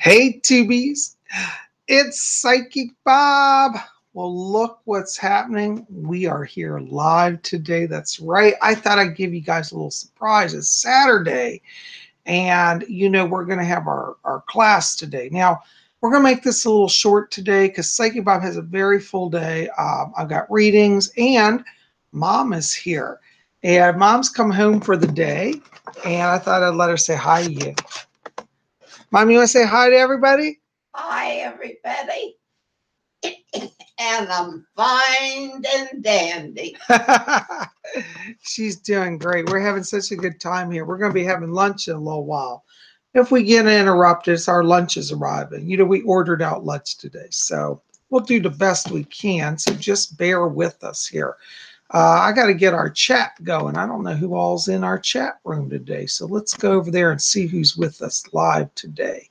Hey, Tubies, it's Psychic Bob. Well, look what's happening. We are here live today. That's right. I thought I'd give you guys a little surprise. It's Saturday, and we're going to have our class today. Now, we're going to make this a little short today because Psychic Bob has a very full day. I've got readings, and Mom is here. And Mom's come home for the day, and I thought I'd let her say hi to you. Mom, you want to say hi to everybody? Hi, everybody. And I'm fine and dandy. She's doing great. We're having such a good time here. We're going to be having lunch in a little while. If we get interrupted, it's our lunch is arriving. We ordered out lunch today, so we'll do the best we can. So just bear with us here. I got to get our chat going. I don't know who all's in our chat room today, so let's go over there and see who's with us live today.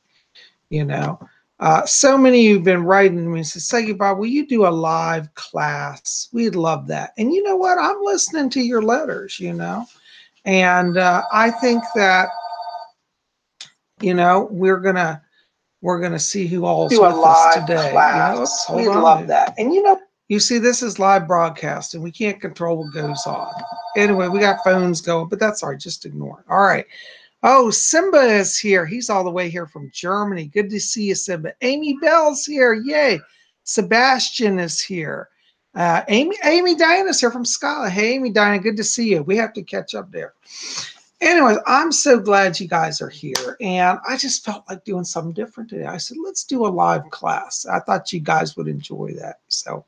So many of you have been writing to me and said, Psychic Bob, will you do a live class? We'd love that. And you know what? I'm listening to your letters, and I think that, we're gonna see who all's with us today. Class. We'd love that. And you see, this is live broadcast, and we can't control what goes on. Anyway, we got phones going, but that's all right. Just ignore it. All right. Oh, Simba is here. He's all the way here from Germany. Good to see you, Simba. Amy Bell's here. Yay. Sebastian is here. Amy Diana's here from Scotland. Hey, Amy Diana, good to see you. We have to catch up there. Anyways, I'm so glad you guys are here. And I just felt like doing something different today. I said, let's do a live class. I thought you guys would enjoy that. So,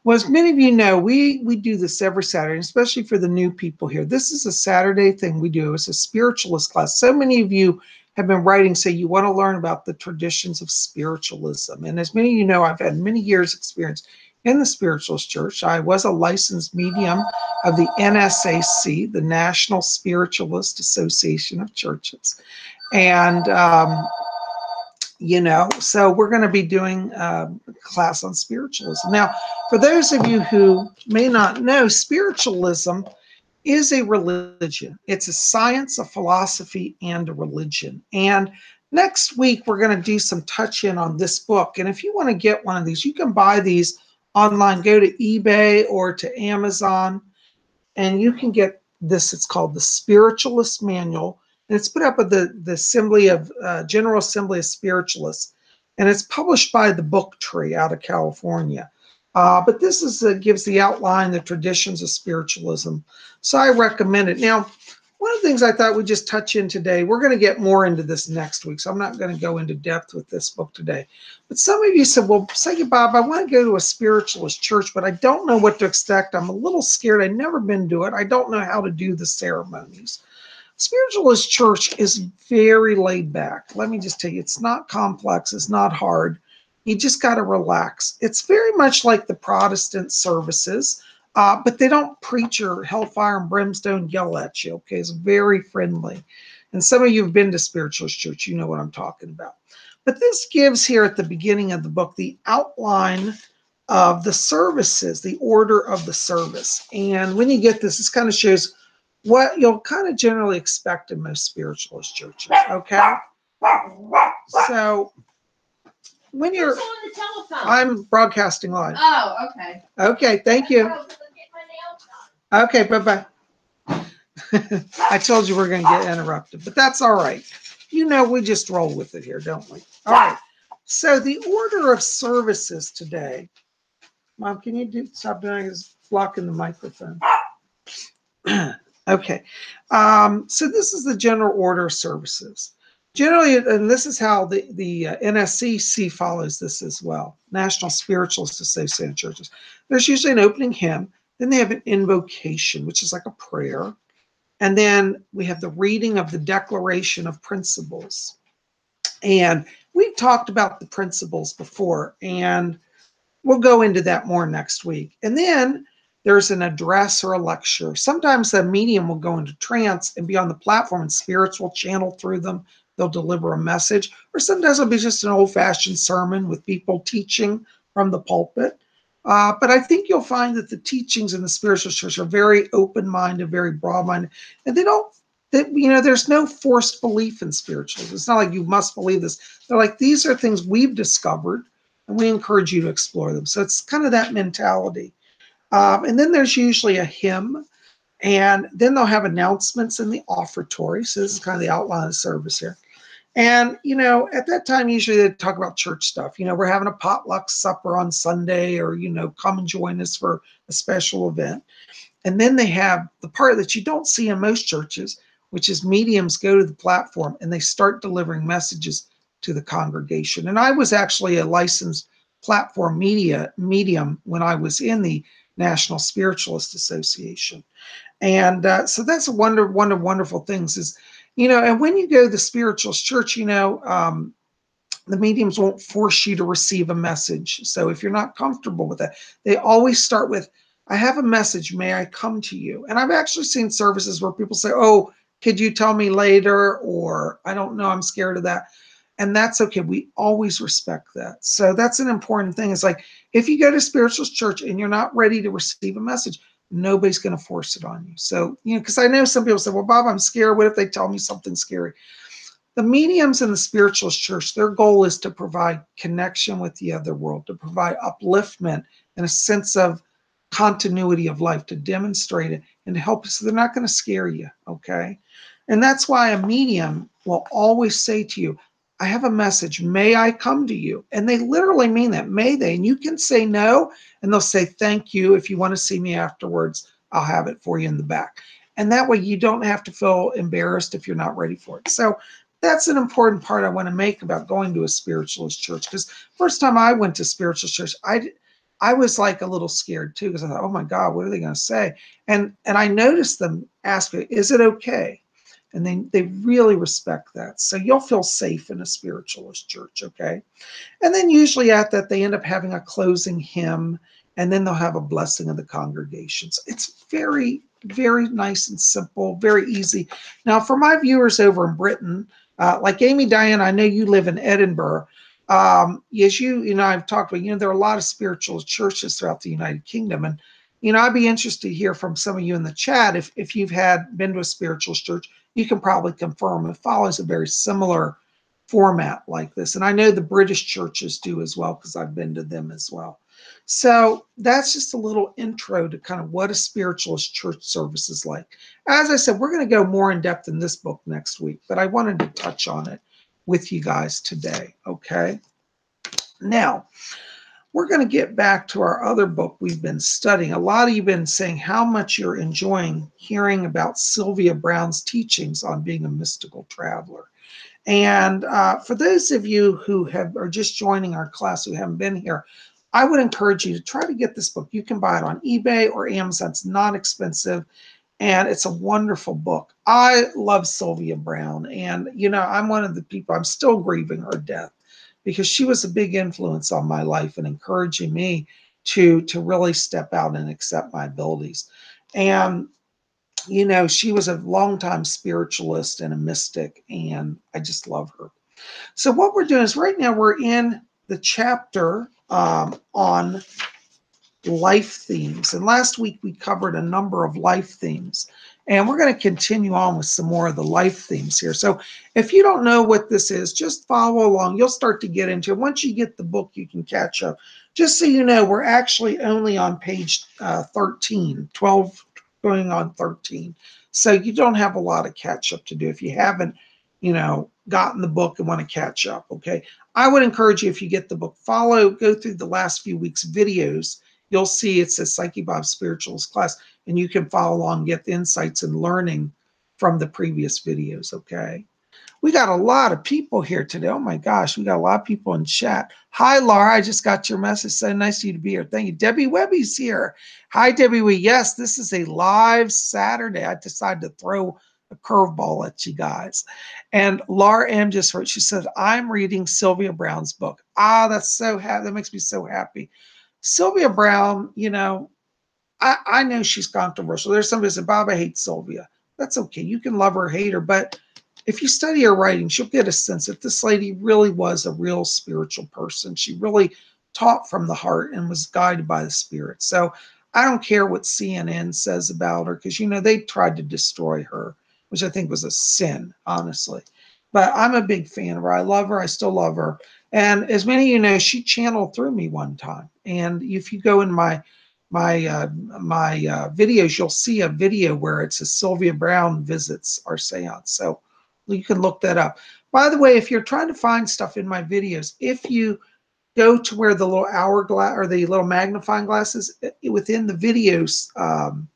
well, as many of you know, we do this every Saturday, especially for the new people here. This is a Saturday thing we do. It's a spiritualist class. So many of you have been writing, say you want to learn about the traditions of spiritualism. And as many of you know, I've had many years experience in the Spiritualist Church. I was a licensed medium of the NSAC, the National Spiritualist Association of Churches. And, so we're going to be doing a class on spiritualism. Now, for those of you who may not know, spiritualism is a religion. It's a science, a philosophy, and a religion. And next week, we're going to do some touch-in on this book. And if you want to get one of these, you can buy these online. Go to eBay or to Amazon, and you can get this. It's called the Spiritualist Manual, and it's put up at the Assembly of General Assembly of Spiritualists, and it's published by the Book Tree out of California. But this is gives the outline, the traditions of spiritualism. So I recommend it. Now, one of the things I thought we'd just touch in today, we're going to get more into this next week, so I'm not going to go into depth with this book today. But some of you said, well, Psychic Bob, I want to go to a spiritualist church, but I don't know what to expect. I'm a little scared. I've never been to it. I don't know how to do the ceremonies. Spiritualist church is very laid back. Let me just tell you, it's not complex. It's not hard. You just got to relax. It's very much like the Protestant services. But they don't preach or hellfire and brimstone yell at you, okay? It's very friendly. And some of you have been to Spiritualist Church. You know what I'm talking about. But this gives here at the beginning of the book the outline of the services, the order of the service. And when you get this, this kind of shows what you'll kind of generally expect in most Spiritualist churches, okay? So when you're... Who's on the telephone? I'm broadcasting live. Oh, okay. Okay, thank you. Okay, bye-bye. I told you we're going to get interrupted, but that's all right. We just roll with it here, don't we? All right. So the order of services today. Mom, can you stop doing this? Blocking the microphone. Okay. So this is the general order of services. Generally, and this is how the NSCC follows this as well, National Spiritualist Association of Churches. There's usually an opening hymn. Then they have an invocation, which is like a prayer. And then we have the reading of the Declaration of Principles. And we've talked about the principles before, and we'll go into that more next week. And then there's an address or a lecture. Sometimes the medium will go into trance and be on the platform, and spirits will channel through them. They'll deliver a message. Or sometimes it'll be just an old-fashioned sermon with people teaching from the pulpit. But I think you'll find that the teachings in the spiritual church are very open-minded, very broad-minded, and they don't that, there's no forced belief in spiritualism. It's not like you must believe this. They're like, these are things we've discovered, and we encourage you to explore them. So it's kind of that mentality. And then there's usually a hymn, and then they'll have announcements in the offertory. So this is kind of the outline of the service here. And, at that time, usually they talk about church stuff. We're having a potluck supper on Sunday, or, come and join us for a special event. And then they have the part that you don't see in most churches, which is mediums go to the platform and they start delivering messages to the congregation. And I was actually a licensed platform medium when I was in the National Spiritualist Association. And so that's one of the wonderful things is, and when you go to the Spiritualist church, the mediums won't force you to receive a message. So if you're not comfortable with that, they always start with, I have a message, may I come to you? And I've actually seen services where people say, oh, could you tell me later? Or I don't know, I'm scared of that. And that's okay. We always respect that. So that's an important thing. It's like, if you go to Spiritualist church and you're not ready to receive a message, nobody's going to force it on you. So, because I know some people say, well, Bob, I'm scared. What if they tell me something scary? The mediums in the Spiritualist church, their goal is to provide connection with the other world, to provide upliftment and a sense of continuity of life, to demonstrate it and to help you. So they're not going to scare you, okay? And that's why a medium will always say to you, I have a message, may I come to you? And they literally mean that, may they? And you can say no, and they'll say, thank you. If you want to see me afterwards, I'll have it for you in the back. And that way you don't have to feel embarrassed if you're not ready for it. So that's an important part I want to make about going to a Spiritualist church, because first time I went to Spiritualist church, I was like a little scared too, because I thought, oh my God, what are they going to say? And I noticed them ask me, is it okay? And they really respect that. So you'll feel safe in a Spiritualist church, okay? And then usually at that, they end up having a closing hymn, and then they'll have a blessing of the congregation. So it's very, very nice and simple, very easy. Now, for my viewers over in Britain, like Amy Diane, I know you live in Edinburgh. As I've talked about, there are a lot of spiritual churches throughout the United Kingdom. And, I'd be interested to hear from some of you in the chat. If you've been to a spiritual church, you can probably confirm it follows a very similar format like this. And I know the British churches do as well, because I've been to them as well. So that's just a little intro to kind of what a Spiritualist church service is like. As I said, we're going to go more in depth in this book next week, but I wanted to touch on it with you guys today, okay? Now, we're going to get back to our other book we've been studying. A lot of you have been saying how much you're enjoying hearing about Sylvia Browne's teachings on being a mystical traveler. And for those of you who are just joining our class who haven't been here, I would encourage you to try to get this book. You can buy it on eBay or Amazon. It's not expensive, and it's a wonderful book. I love Sylvia Browne, and I'm one of the people, I'm still grieving her death, because she was a big influence on my life and encouraging me to really step out and accept my abilities. And she was a longtime spiritualist and a mystic, and I just love her. So what we're doing is right now we're in the chapter on life themes. And last week we covered a number of life themes. And we're going to continue on with some more of the life themes here. So if you don't know what this is, just follow along. You'll start to get into it. Once you get the book, you can catch up. Just so you know, we're actually only on page 13, 12 going on 13. So you don't have a lot of catch up to do if you haven't, gotten the book and want to catch up, okay? I would encourage you, if you get the book, go through the last few weeks' videos. You'll see it says Psyche Bob Spiritualist class, and you can follow along, get the insights and learning from the previous videos, okay? We got a lot of people here today. Oh my gosh, we got a lot of people in chat. Hi, Laura, I just got your message. So nice of you to be here. Thank you. Debbie Webby's here. Hi, Debbie. Yes, this is a live Saturday. I decided to throw a curveball at you guys. And Laura M just wrote, she said, I'm reading Sylvia Browne's book. That's so happy. That makes me so happy. Sylvia Browne, I know she's controversial. There's somebody who said, Bob, I hate Sylvia. That's okay. You can love her or hate her, but if you study her writing, you'll get a sense that this lady really was a real spiritual person. She really taught from the heart and was guided by the Spirit. So I don't care what CNN says about her, because, they tried to destroy her. which I think was a sin, honestly. But I'm a big fan of her. I love her. I still love her. And as many of you know, she channeled through me one time. And if you go in my videos, you'll see a video where it says Sylvia Brown visits our seance. So you can look that up. By the way, if you're trying to find stuff in my videos, if you go to where the little hourglass or the little magnifying glasses within the videos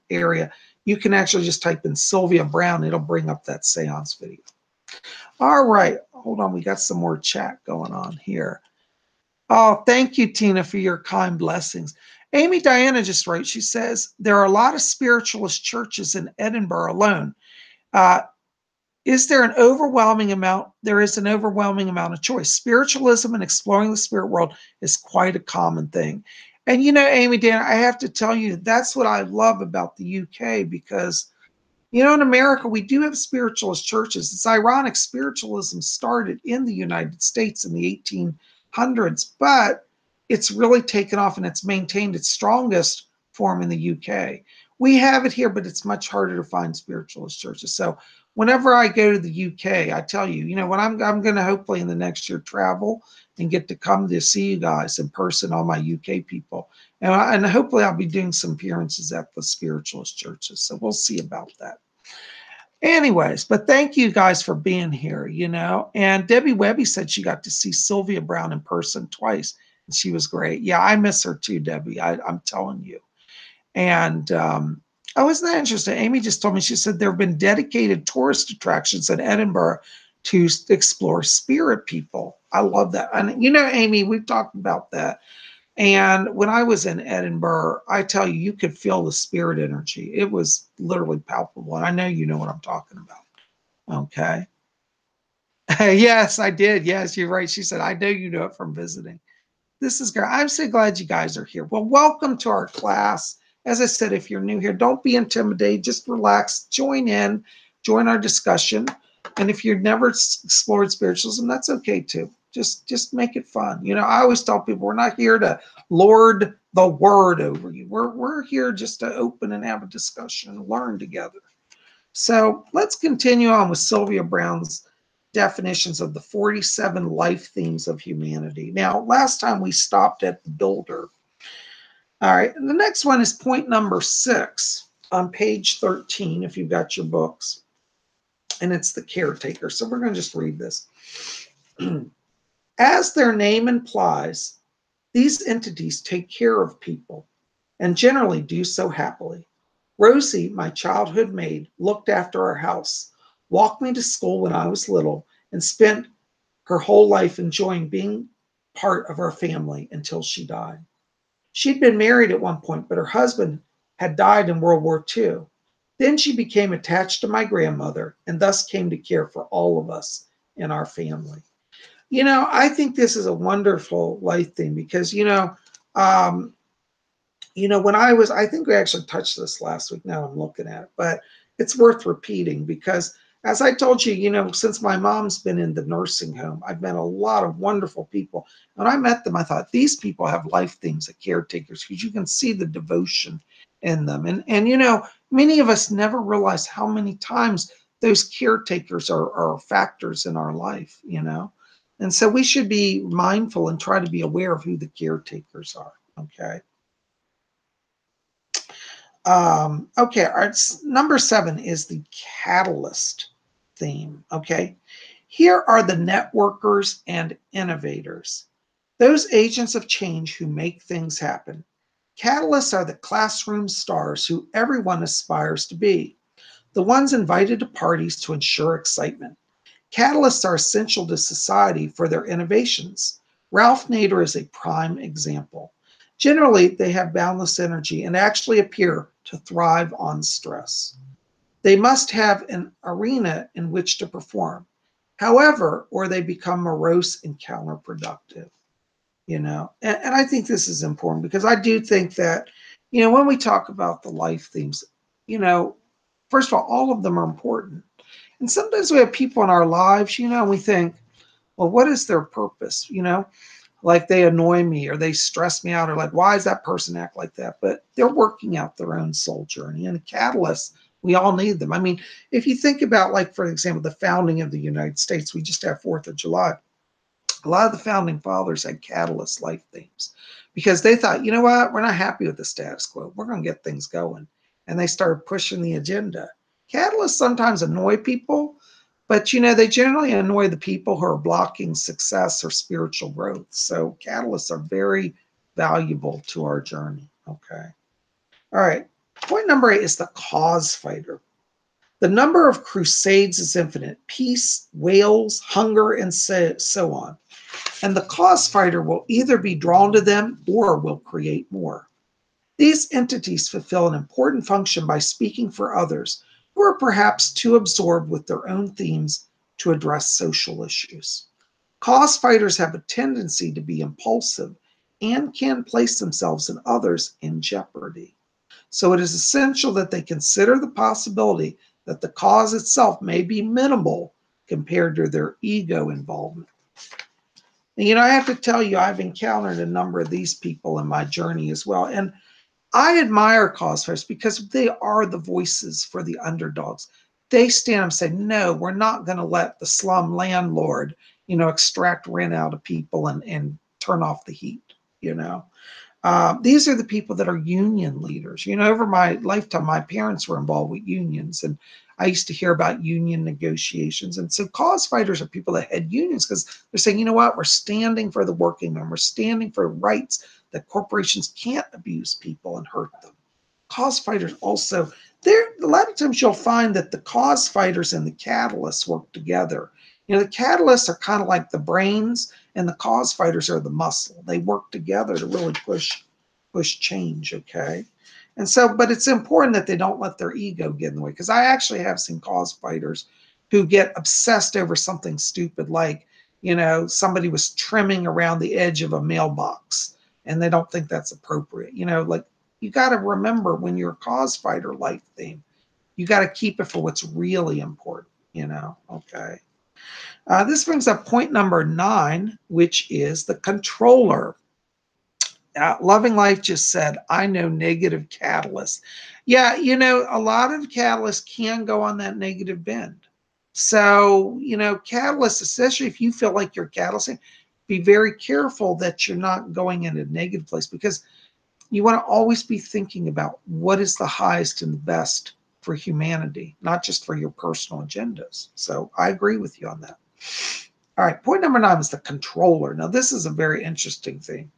area, you can actually just type in Sylvia Brown. It'll bring up that seance video. All right, hold on. We got some more chat going on here. Oh, thank you, Tina, for your kind blessings. Amy Diana just wrote, she says, there are a lot of spiritualist churches in Edinburgh alone. Is there an overwhelming amount? There is an overwhelming amount of choice. Spiritualism and exploring the spirit world is quite a common thing. And you know, Amy Dan, I have to tell you, that's what I love about the UK, because you know, in America, we do have spiritualist churches. It's ironic, spiritualism started in the United States in the 1800s, but it's really taken off and it's maintained its strongest form in the UK. We have it here, but it's much harder to find spiritualist churches. So whenever I go to the UK, I tell you, you know, when I'm going to hopefully in the next year travel and get to come to see you guys in person, all my UK people. And hopefully I'll be doing some appearances at the spiritualist churches. So we'll see about that. Anyways, but thank you guys for being here, you know. And Debbie Webby said she got to see Sylvia Brown in person twice, and she was great. Yeah, I miss her too, Debbie. I'm telling you. And oh, isn't that interesting? Amy just told me, she said there have been dedicated tourist attractions in Edinburgh to explore spirit people. I love that. And you know, Amy, we've talked about that. And when I was in Edinburgh, I tell you, you could feel the spirit energy. It was literally palpable. And I know you know what I'm talking about. Okay. Yes, I did. Yes, you're right. She said, I know you know it from visiting. This is great. I'm so glad you guys are here. Well, welcome to our class. As I said, if you're new here, don't be intimidated. Just relax, join in, join our discussion. And if you've never explored spiritualism, that's okay too. Just make it fun. You know, I always tell people we're not here to lord the word over you. We're here just to open and have a discussion and learn together. So let's continue on with Sylvia Brown's definitions of the 47 life themes of humanity. Now, last time we stopped at the builder. All right, and the next one is point number 6 on page 13, if you've got your books, and it's the caretaker. So we're going to just read this. As their name implies, these entities take care of people and generally do so happily. Rosie, my childhood maid, looked after our house, walked me to school when I was little, and spent her whole life enjoying being part of our family until she died. She'd been married at one point, but her husband had died in World War II. Then she became attached to my grandmother and thus came to care for all of us in our family. You know, I think this is a wonderful life thing because, when I think we actually touched this last week. Now I'm looking at it, but it's worth repeating because as I told you, since my mom's been in the nursing home, I've met a lot of wonderful people. When I met them, I thought these people have life themes of caretakers because you can see the devotion in them. And many of us never realize how many times those caretakers are factors in our life, And so we should be mindful and try to be aware of who the caretakers are, okay? Okay, number 7 is the catalyst theme, okay? Here are the networkers and innovators, those agents of change who make things happen. Catalysts are the classroom stars who everyone aspires to be, the ones invited to parties to ensure excitement. Catalysts are essential to society for their innovations. Ralph Nader is a prime example. Generally, they have boundless energy and actually appear to thrive on stress. They must have an arena in which to perform. However, or they become morose and counterproductive, And I think this is important because I do think that, when we talk about the life themes, first of all of them are important. And sometimes we have people in our lives, and we think, well, what is their purpose? Like they annoy me or they stress me out or like, why does that person act like that? But they're working out their own soul journey. And catalysts We all need them. I mean, if you think about, like, for example, the founding of the United States, we just have 4th of July. A lot of the founding fathers had catalyst life themes because they thought, you know what, we're not happy with the status quo. We're going to get things going. And they started pushing the agenda. Catalysts sometimes annoy people, but, you know, they generally annoy the people who are blocking success or spiritual growth. So catalysts are very valuable to our journey. Okay. All right. Point number 8 is the cause fighter. The number of crusades is infinite. Peace, whales, hunger, and so on. And the cause fighter will either be drawn to them or will create more. These entities fulfill an important function by speaking for others who are perhaps too absorbed with their own themes to address social issues. Cause fighters have a tendency to be impulsive and can place themselves and others in jeopardy. So it is essential that they consider the possibility that the cause itself may be minimal compared to their ego involvement. And, you know, I have to tell you, I've encountered a number of these people in my journey as well. And I admire cause fighters because they are the voices for the underdogs. They stand up and say, no, we're not going to let the slum landlord, you know, extract rent out of people and turn off the heat, you know. These are the people that are union leaders. You know, over my lifetime, my parents were involved with unions, and I used to hear about union negotiations. And so cause fighters are people that had unions because they're saying, you know what, we're standing for the working man. We're standing for rights that corporations can't abuse people and hurt them. Cause fighters also, a lot of times you'll find that the cause fighters and the catalysts work together. You know, the catalysts are kind of like the brains, and the cause fighters are the muscle. They work together to really push change, okay? And so, but it's important that they don't let their ego get in the way, because I actually have seen cause fighters who get obsessed over something stupid, like, you know, somebody was trimming around the edge of a mailbox and they don't think that's appropriate. You know, like, you got to remember, when you're a cause fighter life theme, you got to keep it for what's really important, you know, okay? This brings up point number 9, which is the controller. Loving Life just said, I know negative catalysts. Yeah, you know, a lot of catalysts can go on that negative bend. So, you know, catalysts, especially if you feel like you're catalysting, be very careful that you're not going in a negative place, because you want to always be thinking about what is the highest and the best for humanity, not just for your personal agendas. So I agree with you on that. All right, point number 9 is the controller. Now, this is a very interesting thing.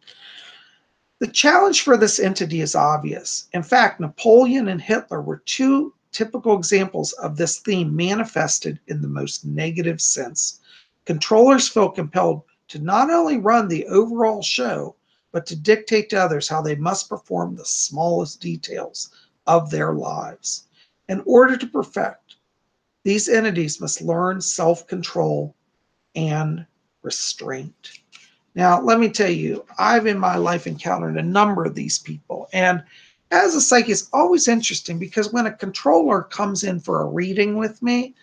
The challenge for this entity is obvious. In fact, Napoleon and Hitler were 2 typical examples of this theme manifested in the most negative sense. Controllers feel compelled to not only run the overall show, but to dictate to others how they must perform the smallest details of their lives. In order to perfect, these entities must learn self-control and restraint. Now, let me tell you, I've in my life encountered a number of these people. And as a psychic, it's always interesting because when a controller comes in for a reading with me,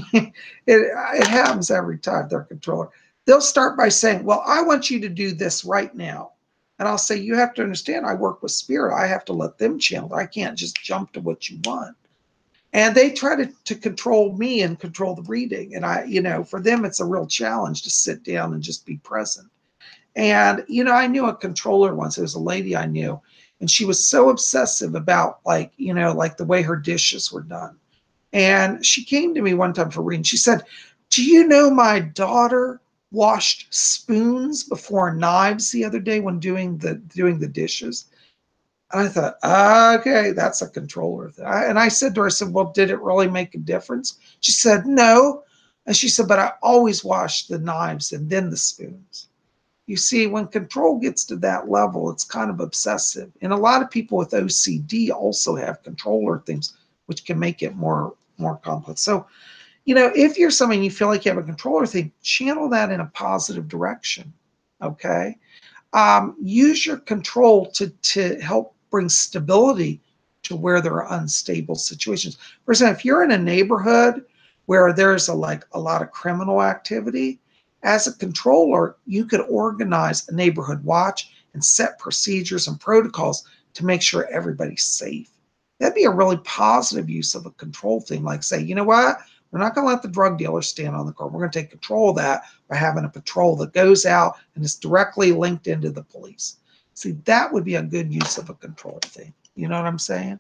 it happens every time they're a controller. They'll start by saying, well, I want you to do this right now. And I'll say, you have to understand, I work with spirit. I have to let them channel. I can't just jump to what you want. And they try to control me and control the reading. And I, you know, for them, it's a real challenge to sit down and just be present. And, you know, I knew a controller once. There was a lady I knew, and she was so obsessive about, like, you know, like the way her dishes were done. And she came to me one time for reading. She said, do you know my daughter washed spoons before knives the other day when doing the dishes? And I thought, okay, that's a controller thing. And I said to her, I said, well, did it really make a difference? She said, no. And she said, but I always wash the knives and then the spoons. You see, when control gets to that level, it's kind of obsessive. And a lot of people with OCD also have controller things, which can make it more complex. So, you know, if you're somebody and you feel like you have a controller thing, channel that in a positive direction, okay? Use your control to help bring stability to where there are unstable situations. For example, if you're in a neighborhood where there's a lot of criminal activity, as a controller, you could organize a neighborhood watch and set procedures and protocols to make sure everybody's safe. That'd be a really positive use of a control theme. Like say, you know what? We're not going to let the drug dealer stand on the corner. We're going to take control of that by having a patrol that goes out and is directly linked into the police. See, that would be a good use of a control theme. You know what I'm saying?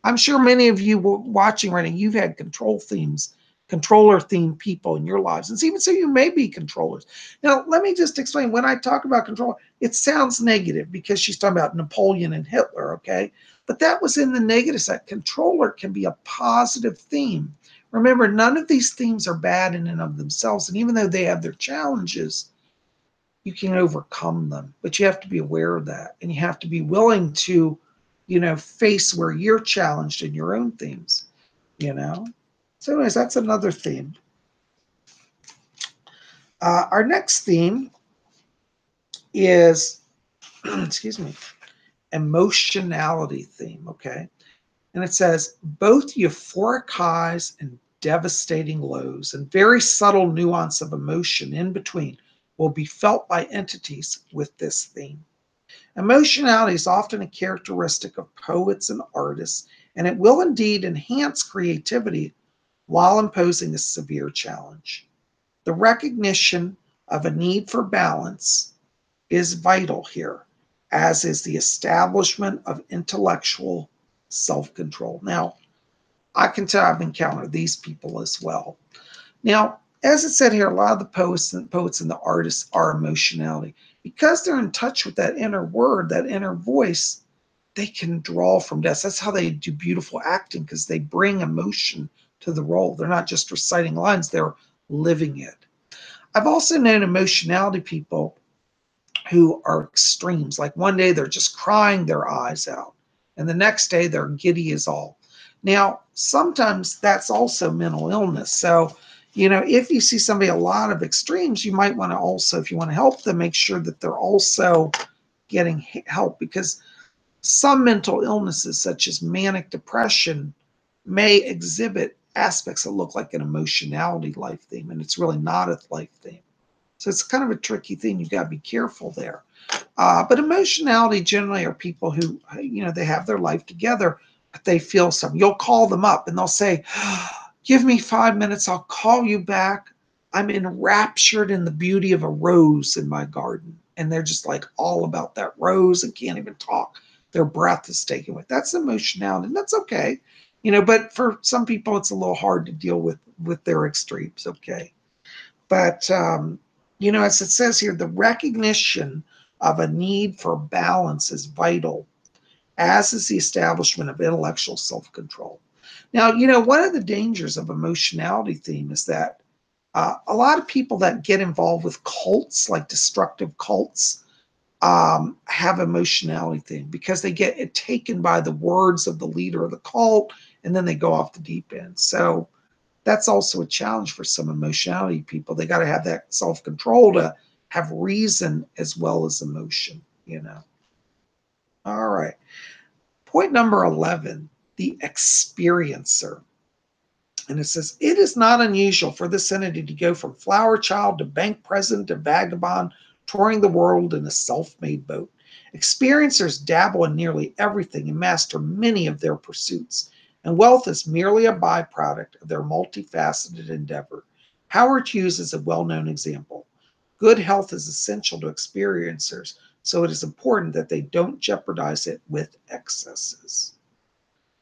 I'm sure many of you watching right now, you've had control themes, controller themed people in your lives. And even so, you may be controllers. Now, let me just explain. When I talk about control, it sounds negative because she's talking about Napoleon and Hitler, okay? But that was in the negative side. Controller can be a positive theme. Remember, none of these themes are bad in and of themselves. And even though they have their challenges, you can overcome them. But you have to be aware of that. And you have to be willing to, face where you're challenged in your own themes, So anyways, that's another theme. Our next theme is, excuse me, emotionality theme, okay? And it says, both euphoric highs and devastating lows and very subtle nuance of emotion in between will be felt by entities with this theme. Emotionality is often a characteristic of poets and artists, and it will indeed enhance creativity while imposing a severe challenge. The recognition of a need for balance is vital here, as is the establishment of intellectual self-control. Now, I can tell I've encountered these people as well. Now, as it said here, a lot of the poets and the artists are emotionality. Because they're in touch with that inner word, that inner voice, they can draw from death. That's how they do beautiful acting, because they bring emotion to the role. They're not just reciting lines, they're living it. I've also known emotionality people who are extremes. Like one day they're just crying their eyes out, and the next day they're giddy as all. Now, sometimes that's also mental illness. So, if you see somebody a lot of extremes, you might want to also, if you want to help them, make sure that they're also getting help, because some mental illnesses, such as manic depression, may exhibit aspects that look like an emotionality life theme, and it's really not a life theme. So it's kind of a tricky thing. You've got to be careful there. But emotionality generally are people who, they have their life together, but they feel something. You'll call them up and they'll say, give me 5 minutes. I'll call you back. I'm enraptured in the beauty of a rose in my garden. And they're just like all about that rose and can't even talk. Their breath is taken away. That's emotionality, and that's okay. But for some people, it's a little hard to deal with their extremes, okay? But, as it says here, the recognition of a need for balance is vital, as is the establishment of intellectual self-control. Now, one of the dangers of emotionality theme is that a lot of people that get involved with cults, like destructive cults, have emotionality theme because they get taken by the words of the leader of the cult, and then they go off the deep end. So that's also a challenge for some emotionality people. They got to have that self-control to have reason as well as emotion, All right. Point number 11, the experiencer. And it says, it is not unusual for this entity to go from flower child to bank president to vagabond, touring the world in a self-made boat. Experiencers dabble in nearly everything and master many of their pursuits, and wealth is merely a byproduct of their multifaceted endeavor. Howard Hughes is a well-known example. Good health is essential to experiencers, so it is important that they don't jeopardize it with excesses.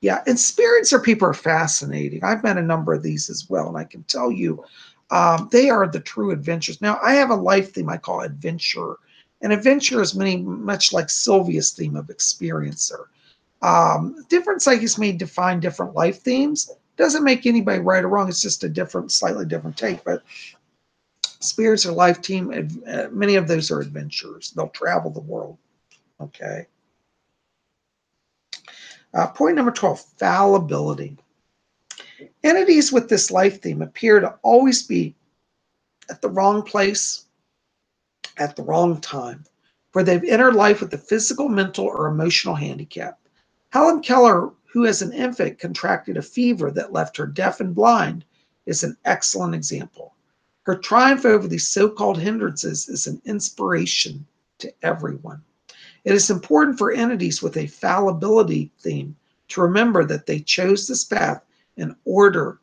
Yeah, and experiencer people are fascinating. I've met a number of these as well, and I can tell you they are the true adventurers. Now, I have a life theme I call adventurer, and adventure is much like Sylvia's theme of experiencer. Different psychics may define different life themes. Doesn't make anybody right or wrong. It's just a slightly different take. But spirits or life team, many of those are adventurers. They'll travel the world. Okay. Point number 12, fallibility. Entities with this life theme appear to always be at the wrong place at the wrong time, for they've entered life with a physical, mental, or emotional handicap. Helen Keller, who as an infant contracted a fever that left her deaf and blind, is an excellent example. Her triumph over these so-called hindrances is an inspiration to everyone. It is important for entities with a fallibility theme to remember that they chose this path in order,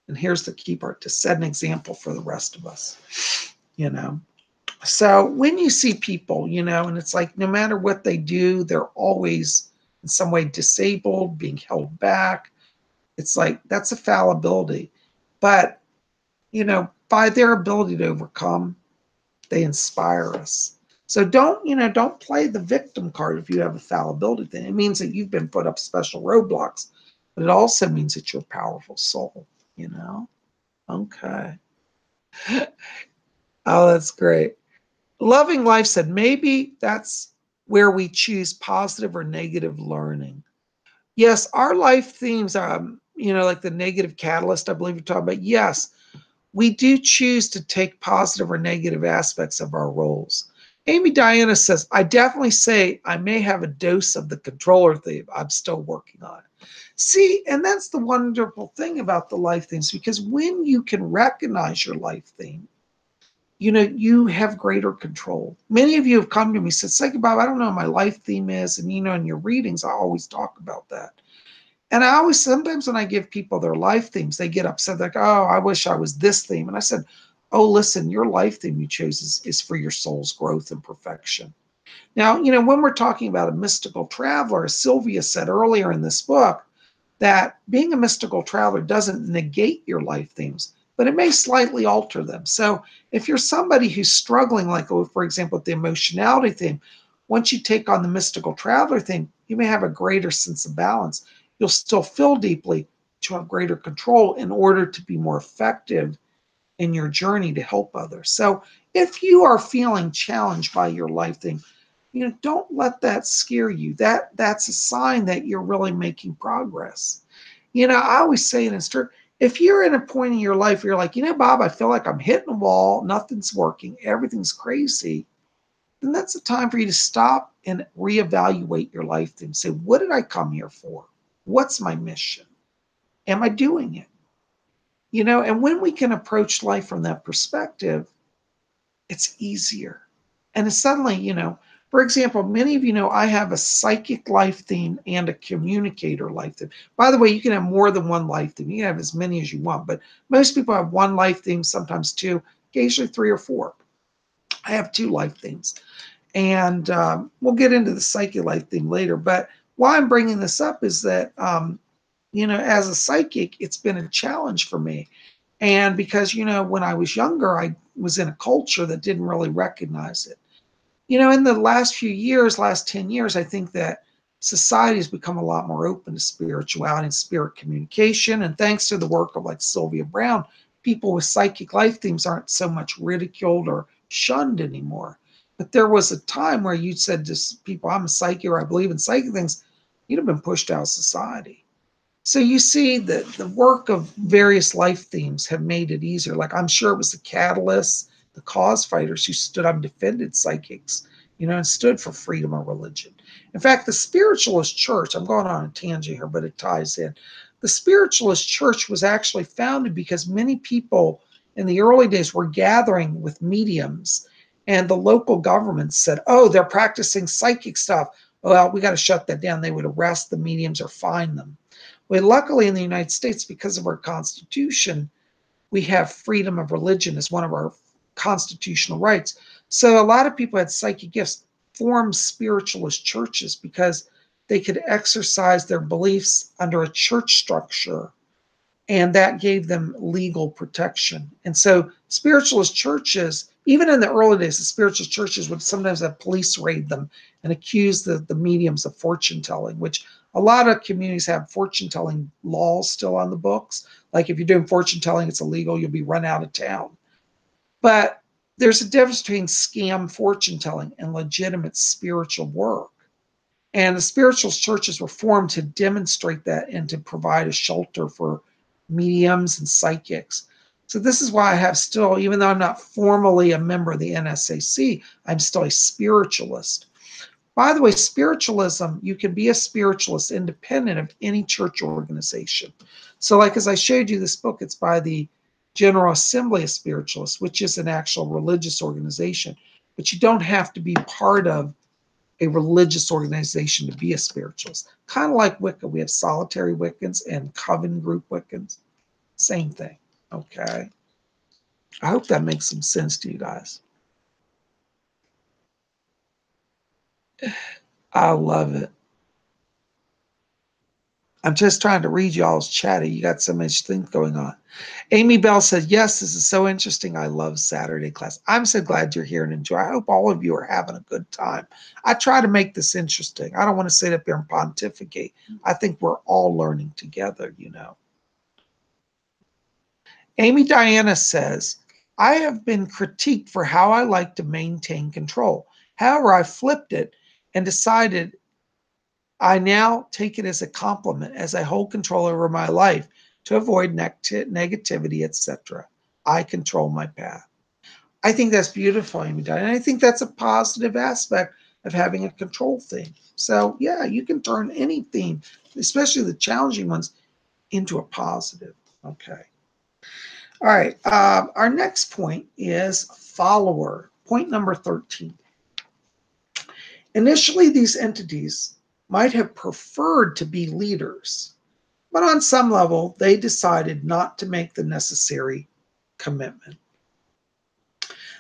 and here's the key part, to set an example for the rest of us, you know. So when you see people, you know, and it's like no matter what they do, they're always in some way disabled, being held back. It's like that's a fallibility. But, you know, by their ability to overcome, they inspire us. So don't, you know, don't play the victim card if you have a fallibility thing. It means that you've been put up special roadblocks, but it also means that you're a powerful soul, you know? Okay. Oh, that's great. Loving Life said, maybe that's where we choose positive or negative learning. Yes, our life themes, you know, like the negative catalyst, I believe you're talking about. Yes, we do choose to take positive or negative aspects of our roles. Amy Diana says, I definitely say I may have a dose of the controller theme. I'm still working on it. See, and that's the wonderful thing about the life themes, because when you can recognize your life theme, you know, you have greater control. Many of you have come to me and said, Psychic Bob, I don't know what my life theme is. And, you know, in your readings, I always talk about that. And I always, sometimes when I give people their life themes, they get upset, like, oh, I wish I was this theme. And I said, oh, listen, your life theme you chose is for your soul's growth and perfection. Now, you know, when we're talking about a mystical traveler, as Sylvia said earlier in this book, that being a mystical traveler doesn't negate your life themes, but it may slightly alter them. So if you're somebody who's struggling, like, for example, with the emotionality theme, once you take on the mystical traveler theme, you may have a greater sense of balance. You'll still feel deeply, but you have greater control in order to be more effective in your journey to help others. So if you are feeling challenged by your life theme, you know, don't let that scare you. That's a sign that you're really making progress. You know, I always say in instruction, if you're in a point in your life where you're like, you know, Bob, I feel like I'm hitting a wall, nothing's working, everything's crazy, then that's the time for you to stop and reevaluate your life and say, what did I come here for? What's my mission? Am I doing it? You know, and when we can approach life from that perspective, it's easier. And it's suddenly, you know, for example, many of you know I have a psychic life theme and a communicator life theme. By the way, you can have more than one life theme. You can have as many as you want, but most people have one life theme, sometimes two, occasionally three or four. I have two life themes. And we'll get into the psychic life theme later. But why I'm bringing this up is that, you know, as a psychic, it's been a challenge for me. And because, you know, when I was younger, I was in a culture that didn't really recognize it. You know, in the last few years, last 10 years, I think that society has become a lot more open to spirituality and spirit communication. And thanks to the work of like Sylvia Brown, people with psychic life themes aren't so much ridiculed or shunned anymore. But there was a time where you said to people, I'm a psychic or I believe in psychic things, you'd have been pushed out of society. So you see that the work of various life themes have made it easier. Like I'm sure it was the catalysts, the cause fighters who stood up and defended psychics, you know, and stood for freedom of religion. In fact, the Spiritualist church, I'm going on a tangent here, but it ties in. The Spiritualist church was actually founded because many people in the early days were gathering with mediums, and the local government said, oh, they're practicing psychic stuff. Well, we got to shut that down. They would arrest the mediums or fine them. Well, luckily in the United States, because of our Constitution, we have freedom of religion as one of our constitutional rights. So a lot of people had psychic gifts, formed spiritualist churches because they could exercise their beliefs under a church structure, and that gave them legal protection. And so spiritualist churches, even in the early days, the spiritualist churches would sometimes have police raid them and accuse the mediums of fortune telling, which a lot of communities have fortune telling laws still on the books. Like if you're doing fortune telling, it's illegal, you'll be run out of town. But there's a difference between scam fortune telling and legitimate spiritual work. And the spiritual churches were formed to demonstrate that and to provide a shelter for mediums and psychics. So this is why I have still, even though I'm not formally a member of the NSAC, I'm still a spiritualist. By the way, spiritualism, you can be a spiritualist independent of any church organization. So like as I showed you this book, it's by the General Assembly of Spiritualists, which is an actual religious organization. But you don't have to be part of a religious organization to be a spiritualist. Kind of like Wicca. We have solitary Wiccans and coven group Wiccans. Same thing. Okay. I hope that makes some sense to you guys. I love it. I'm just trying to read y'all's chat. You got so much things going on. Amy Bell said, yes, this is so interesting. I love Saturday class. I'm so glad you're here and enjoy. I hope all of you are having a good time. I try to make this interesting. I don't want to sit up here and pontificate. I think we're all learning together, you know. Amy Diana says, I have been critiqued for how I like to maintain control. However, I flipped it and decided I now take it as a compliment as I hold control over my life to avoid negativity, etc. I control my path. I think that's beautiful, Amy Diane. And I think that's a positive aspect of having a control theme. So yeah, you can turn any theme, especially the challenging ones, into a positive. Okay. All right. Our next point is follower. Point number 13. Initially, these entities might have preferred to be leaders, but on some level, they decided not to make the necessary commitment.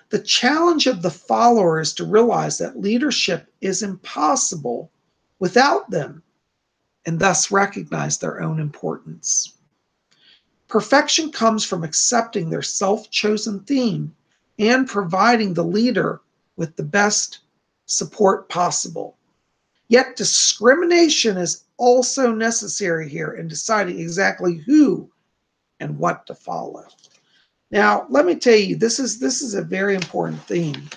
The challenge of the follower is to realize that leadership is impossible without them, and thus recognize their own importance. Perfection comes from accepting their self-chosen theme and providing the leader with the best support possible. Yet discrimination is also necessary here in deciding exactly who and what to follow. Now, let me tell you, this is a very important theme,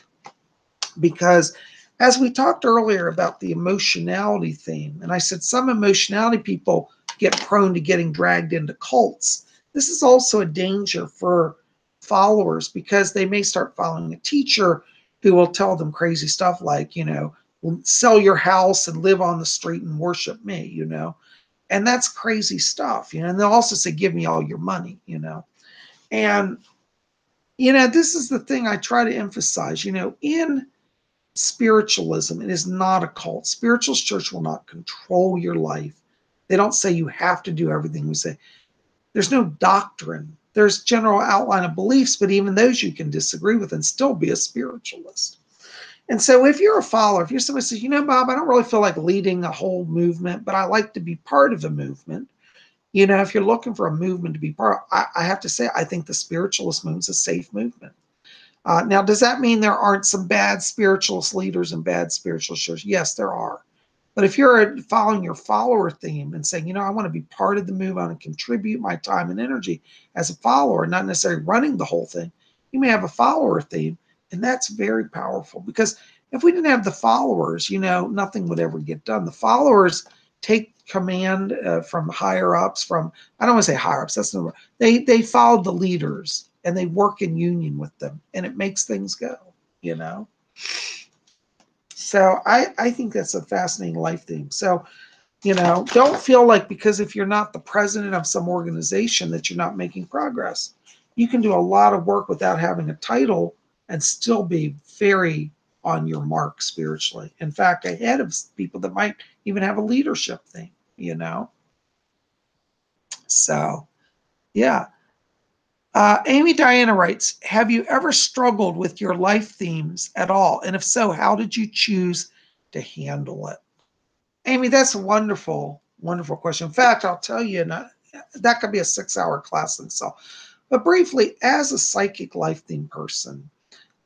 because as we talked earlier about the emotionality theme, and I said some emotionality people get prone to getting dragged into cults. This is also a danger for followers, because they may start following a teacher who will tell them crazy stuff like, you know, sell your house and live on the street and worship me, you know. And that's crazy stuff, you know. And they'll also say, give me all your money, you know. And, you know, this is the thing I try to emphasize, you know, in spiritualism, it is not a cult. Spiritualist church will not control your life. They don't say you have to do everything we say. There's no doctrine. There's general outline of beliefs, but even those you can disagree with and still be a spiritualist. And so if you're a follower, if you're somebody who says, you know, Bob, I don't really feel like leading a whole movement, but I like to be part of a movement. You know, if you're looking for a movement to be part of, I have to say, I think the spiritualist movement is a safe movement. Now, does that mean there aren't some bad spiritualist leaders and bad spiritualist churches? Yes, there are. But if you're following your follower theme and saying, you know, I want to be part of the movement, I want to contribute my time and energy as a follower, not necessarily running the whole thing, you may have a follower theme, and that's very powerful. Because if we didn't have the followers, you know, nothing would ever get done. The followers take command from higher ups, from, I don't want to say higher ups, that's no, they follow the leaders and they work in union with them, and it makes things go, you know. So I think that's a fascinating life theme. So, you know, don't feel like because if you're not the president of some organization that you're not making progress. You can do a lot of work without having a title and still be very on your mark spiritually. In fact, ahead of people that might even have a leadership thing, you know. So, yeah. Amy Diana writes, have you ever struggled with your life themes at all? And if so, how did you choose to handle it? Amy, that's a wonderful, wonderful question. In fact, I'll tell you, that could be a 6-hour class in itself. But briefly, as a psychic life theme person,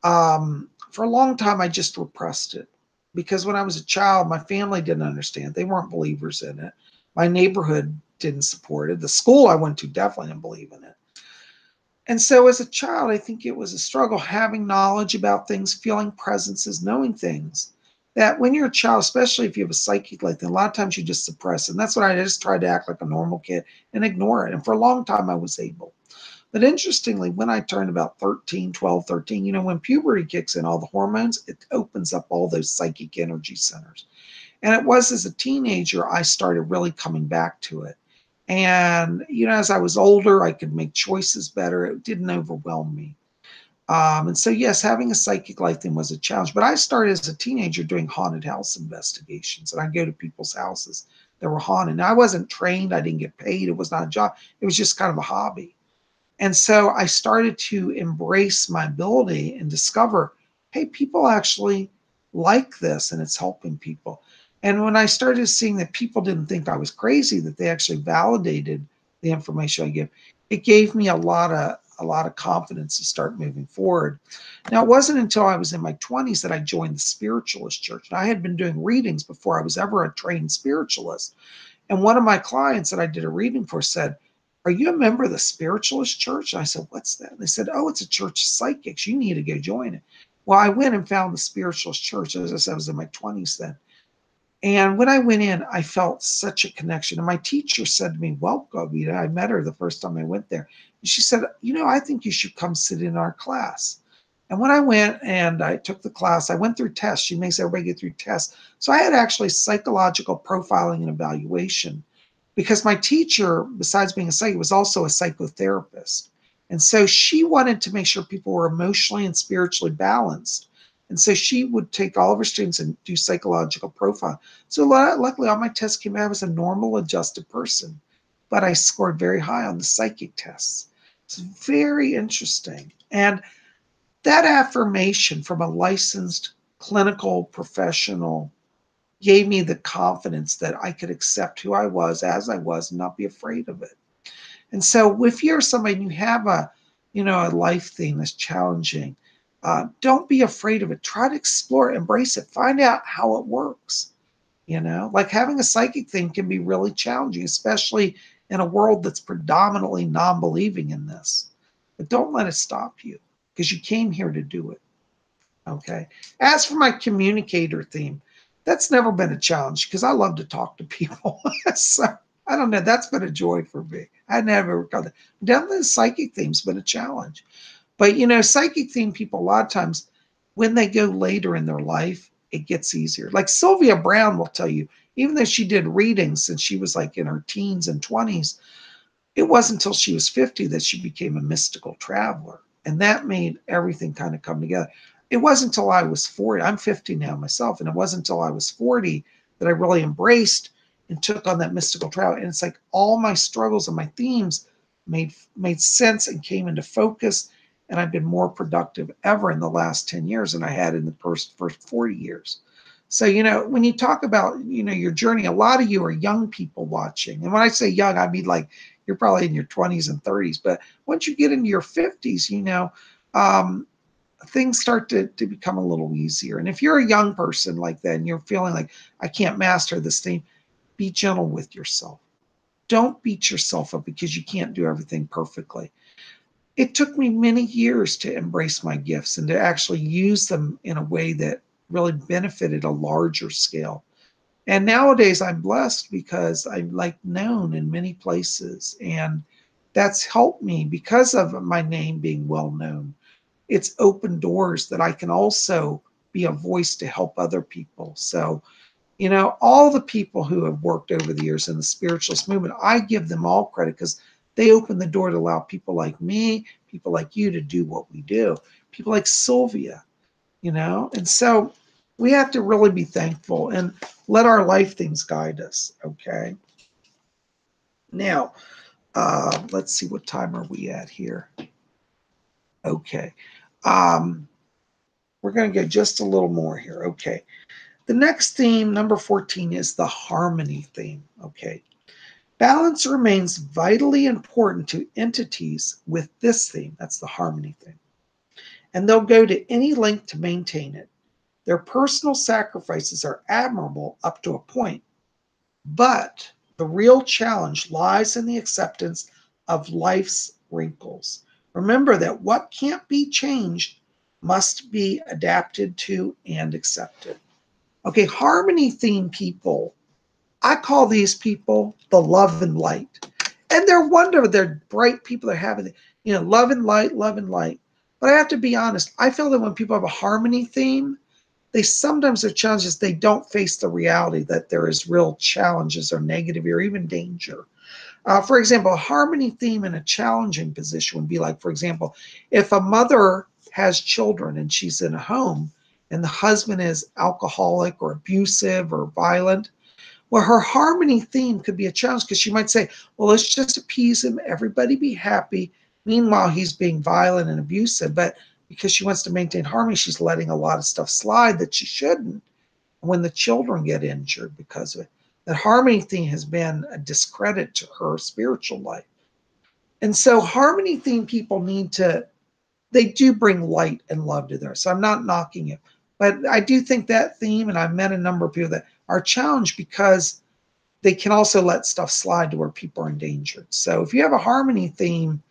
for a long time, I just repressed it. Because when I was a child, my family didn't understand. They weren't believers in it. My neighborhood didn't support it. The school I went to definitely didn't believe in it. And so as a child, I think it was a struggle having knowledge about things, feeling presences, knowing things that when you're a child, especially if you have a psychic like that, a lot of times you just suppress it. And that's what I just tried to act like a normal kid and ignore it. And for a long time, I was able. But interestingly, when I turned about 13, 12, 13, you know, when puberty kicks in, all the hormones, it opens up all those psychic energy centers. And it was as a teenager, I started really coming back to it. And, you know, as I was older, I could make choices better. It didn't overwhelm me. And so, yes, having a psychic life theme was a challenge. But I started as a teenager doing haunted house investigations, and I'd go to people's houses that were haunted. Now, I wasn't trained. I didn't get paid. It was not a job. It was just kind of a hobby. And so I started to embrace my ability and discover, hey, people actually like this, and it's helping people. And when I started seeing that people didn't think I was crazy, that they actually validated the information I give, it gave me a lot of confidence to start moving forward. Now, it wasn't until I was in my 20s that I joined the Spiritualist church. And I had been doing readings before I was ever a trained spiritualist. And one of my clients that I did a reading for said, "Are you a member of the Spiritualist church?" And I said, "What's that?" And they said, "Oh, it's a church of psychics. You need to go join it." Well, I went and found the Spiritualist church. As I said, I was in my 20s then. And when I went in, I felt such a connection. And my teacher said to me, "Welcome, Vita." I met her the first time I went there. And she said, "I think you should come sit in our class." And when I went and I took the class, I went through tests. She makes everybody get through tests. So I had actually psychological profiling and evaluation because my teacher, besides being a psychic, was also a psychotherapist. And so she wanted to make sure people were emotionally and spiritually balanced. And so she would take all of her students and do psychological profile. So luckily, all my tests came out as a normal, adjusted person, but I scored very high on the psychic tests. It's very interesting. And that affirmation from a licensed clinical professional gave me the confidence that I could accept who I was as I was and not be afraid of it. And so if you're somebody and you have a life theme that's challenging, don't be afraid of it. Try to explore it, embrace it, find out how it works. Like having a psychic theme can be really challenging, especially in a world that's predominantly non-believing in this. But don't let it stop you because you came here to do it. Okay. As for my communicator theme, that's never been a challenge because I love to talk to people. So I don't know. That's been a joy for me. I never got that. Definitely the psychic theme's been a challenge. But psychic theme people, a lot of times when they go later in their life, it gets easier. Like Sylvia Brown will tell you, even though she did readings since she was like in her teens and 20s, it wasn't until she was 50 that she became a mystical traveler. And that made everything kind of come together. It wasn't until I was 40, I'm 50 now myself, and it wasn't until I was 40 that I really embraced and took on that mystical travel. And it's like all my struggles and my themes made sense and came into focus. And I've been more productive ever in the last 10 years than I had in the first 40 years. So, when you talk about, your journey, a lot of you are young people watching. And when I say young, I mean like you're probably in your 20s and 30s. But once you get into your 50s, things start to become a little easier. And if you're a young person like that and you're feeling like, I can't master this thing, be gentle with yourself. Don't beat yourself up because you can't do everything perfectly. It took me many years to embrace my gifts and to actually use them in a way that really benefited a larger scale. And nowadays I'm blessed because I'm like known in many places. And that's helped me because of my name being well known. It's opened doors that I can also be a voice to help other people. So, all the people who have worked over the years in the spiritualist movement, I give them all credit because they opened the door to allow people like me, people like you to do what we do, people like Sylvia, and so we have to really be thankful and let our life things guide us. Okay. Now, let's see, what time are we at here? Okay. Um, we're going to go just a little more here. Okay. The next theme, number 14, is the harmony theme. Okay. Balance remains vitally important to entities with this theme. That's the harmony theme. And they'll go to any length to maintain it. Their personal sacrifices are admirable up to a point, but the real challenge lies in the acceptance of life's wrinkles. Remember that what can't be changed must be adapted to and accepted. Okay, harmony theme people, I call these people the love and light. And they're wonderful. They're bright people. They're having, love and light, love and light. But I have to be honest. I feel that when people have a harmony theme, they sometimes their challenges, they don't face the reality that there is real challenges or negative or even danger. For example, a harmony theme in a challenging position would be like, for example, if a mother has children and she's in a home and the husband is alcoholic or abusive or violent, well, her harmony theme could be a challenge because she might say, well, let's just appease him, everybody be happy. Meanwhile, he's being violent and abusive, but because she wants to maintain harmony, she's letting a lot of stuff slide that she shouldn't. When the children get injured because of it, that harmony theme has been a discredit to her spiritual life. And so harmony theme people need to, they do bring light and love to there. So I'm not knocking it, but I do think that theme, and I've met a number of people that are challenged because they can also let stuff slide to where people are endangered. So if you have a harmony theme,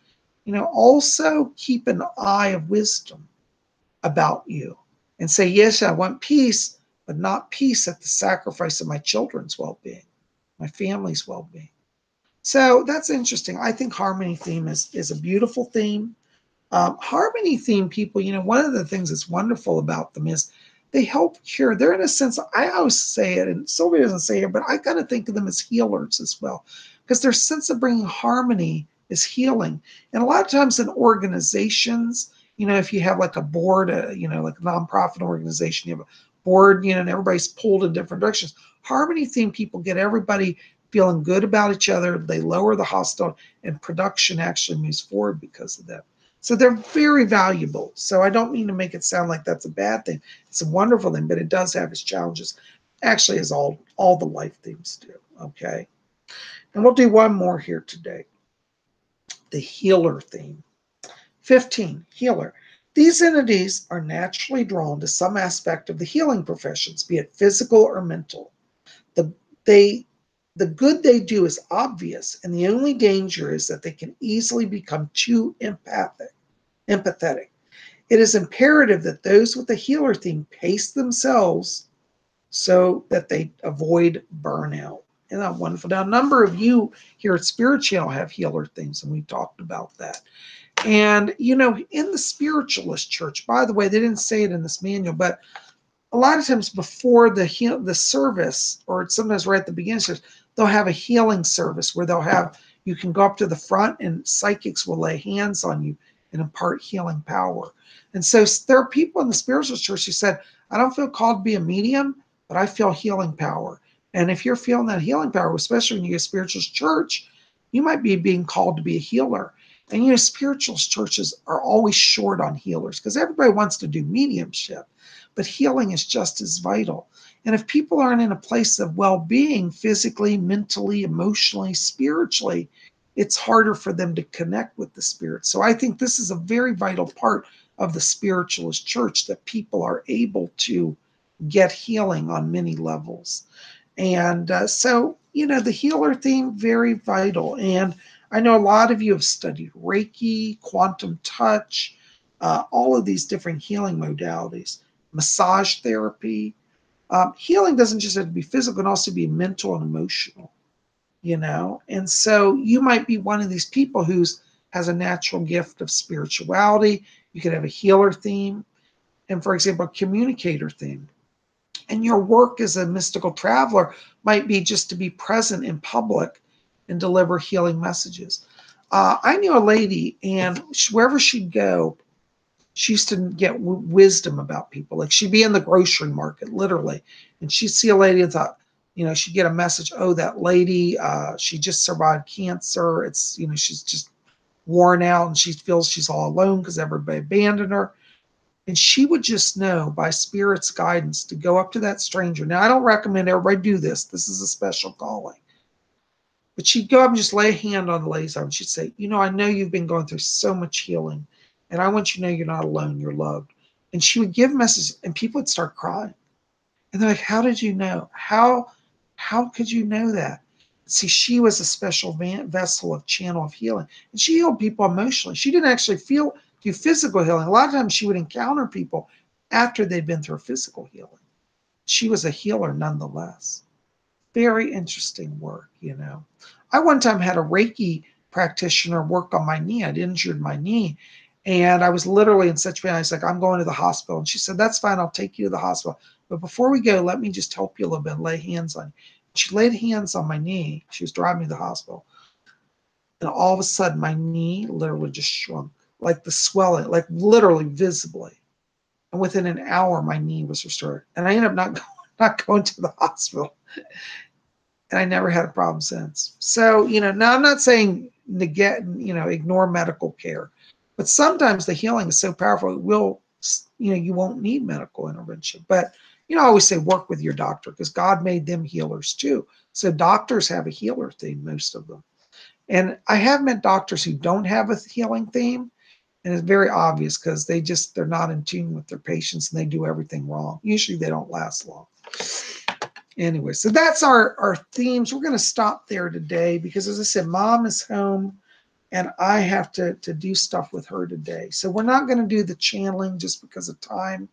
also keep an eye of wisdom about you and say, yes, I want peace, but not peace at the sacrifice of my children's well-being, my family's well-being. So that's interesting. I think harmony theme is a beautiful theme. Harmony theme people, one of the things that's wonderful about them is they help cure. They're in a sense, I always say it, and Sylvia doesn't say it, but I kind of think of them as healers as well, because their sense of bringing harmony is healing. And a lot of times in organizations, if you have like a board, like a nonprofit organization, you have a board, and everybody's pulled in different directions. Harmony theme people get everybody feeling good about each other. They lower the hostility, and production actually moves forward because of that. So they're very valuable. So I don't mean to make it sound like that's a bad thing. It's a wonderful thing, but it does have its challenges, actually, as all the life themes do. Okay. And we'll do one more here today. The healer theme. 15, healer. These entities are naturally drawn to some aspect of the healing professions, be it physical or mental. The good they do is obvious, and the only danger is that they can easily become too empathetic. It is imperative that those with the healer theme pace themselves so that they avoid burnout. Isn't that wonderful? Now, a number of you here at Spirit Channel have healer themes, and we talked about that. And, in the Spiritualist church, by the way, they didn't say it in this manual, but a lot of times before the service, or sometimes right at the beginning, they'll have a healing service where you can go up to the front and psychics will lay hands on you and impart healing power. And so there are people in the Spiritualist church who said, I don't feel called to be a medium, but I feel healing power. And if you're feeling that healing power, especially when you go to Spiritualist church, you might be being called to be a healer. And Spiritualist churches are always short on healers because everybody wants to do mediumship, but healing is just as vital. And if people aren't in a place of well-being, physically, mentally, emotionally, spiritually, it's harder for them to connect with the spirit. So I think this is a very vital part of the Spiritualist church, that people are able to get healing on many levels. And so, the healer theme, very vital. And I know a lot of you have studied Reiki, quantum touch, all of these different healing modalities, massage therapy. Healing doesn't just have to be physical, it can also be mental and emotional, And so you might be one of these people who has a natural gift of spirituality. You could have a healer theme, and for example, a communicator theme. And your work as a mystical traveler might be just to be present in public and deliver healing messages. I knew a lady, and wherever she'd go, she used to get wisdom about people. Like she'd be in the grocery market, literally, and she'd see a lady and thought, she'd get a message, oh, that lady, she just survived cancer. It's, she's just worn out and she feels she's all alone because everybody abandoned her. And she would just know by spirit's guidance to go up to that stranger. Now, I don't recommend everybody do this. This is a special calling. But she'd go up and just lay a hand on the lady's arm. She'd say, I know you've been going through so much healing, and I want you to know you're not alone. You're loved. And she would give messages, and people would start crying. And they're like, how did you know? How could you know that? See, she was a special vessel of channel of healing. And she healed people emotionally. She didn't actually do physical healing. A lot of times she would encounter people after they'd been through physical healing. She was a healer nonetheless. Very interesting work, I one time had a Reiki practitioner work on my knee. I'd injured my knee. And I was literally in such pain. I was like, I'm going to the hospital. And she said, that's fine. I'll take you to the hospital. But before we go, let me just help you a little bit and lay hands on you. She laid hands on my knee. She was driving me to the hospital. And all of a sudden, my knee literally just shrunk. like the swelling, like literally visibly. And within an hour, my knee was restored. And I ended up not going to the hospital. And I never had a problem since. So, now I'm not saying ignore medical care, but sometimes the healing is so powerful, you won't need medical intervention. But, I always say work with your doctor because God made them healers too. So doctors have a healer theme, most of them. And I have met doctors who don't have a healing theme. And it's very obvious because they're not in tune with their patients and they do everything wrong. Usually they don't last long. Anyway, so that's our themes. We're going to stop there today because, as I said, Mom is home and I have to do stuff with her today. So we're not going to do the channeling just because of time.